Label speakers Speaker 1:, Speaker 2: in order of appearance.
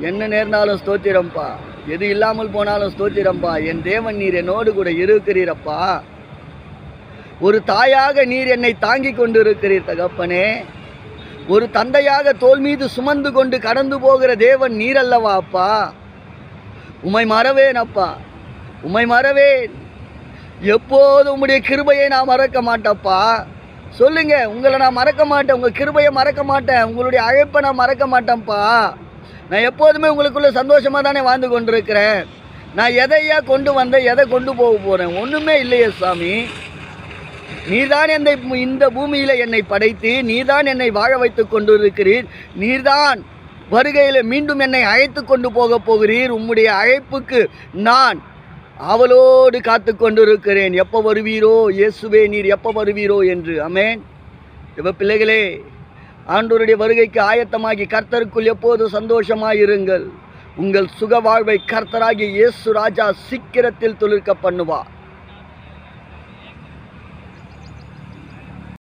Speaker 1: என்ன நேர்ந்தாலும் ஸ்தோத்திரம்பா, எது இல்லாமல் போனாலும் ஸ்தோத்திரம்பா. என் தேவன் நீர் என்னோடு கூட இருக்கிறீரப்பா. ஒரு தாயாக நீர் என்னை தாங்கி கொண்டு இருக்கிறீர் தகப்பனே. ஒரு தந்தையாக தோள் மீது சுமந்து கொண்டு கடந்து போகிற தேவன் நீர் அல்லவா அப்பா. உம்மை மறவேன் அப்பா, உம்மை மறவேன். எப்போது உம்முடைய கிருபையை நான் மறக்க மாட்டேன்ப்பா. சொல்லுங்க, உங்களை நான் மறக்க மாட்டேன், உங்கள் கிருபையை மறக்க மாட்டேன், உங்களுடைய அழைப்பை நான் மறக்க மாட்டேன்ப்பா. நான் எப்போதுமே உங்களுக்குள்ள சந்தோஷமாக தானே வாழ்ந்து கொண்டிருக்கிறேன். நான் எதையா கொண்டு வந்தேன், எதை கொண்டு போக போகிறேன்? ஒன்றுமே இல்லையே சாமி. நீர்தான் இந்த பூமியில் என்னை படைத்து நீர்தான் என்னை வாழ வைத்து கொண்டு இருக்கிறீர். நீர்தான் வருகையில் மீண்டும் என்னை அழைத்து கொண்டு போக போகிறீர். உம்முடைய அழைப்புக்கு நான் அவளோடு காத்து கொண்டிருக்கிறேன். எப்போ வருவீரோ இயேசுவே, நீர் எப்போ வருவீரோ என்று. ஆமென். தேவ பிள்ளைகளே, ஆண்டவருடைய வருகைக்கு ஆயத்தமாகி கர்த்தருக்குள் எப்போது சந்தோஷமாயிருங்கள். உங்கள் சுக வாழ்வை கர்த்தராகிய இயேசு ராஜா சீக்கிரத்தில் துளிர்க்க பண்ணுவார்.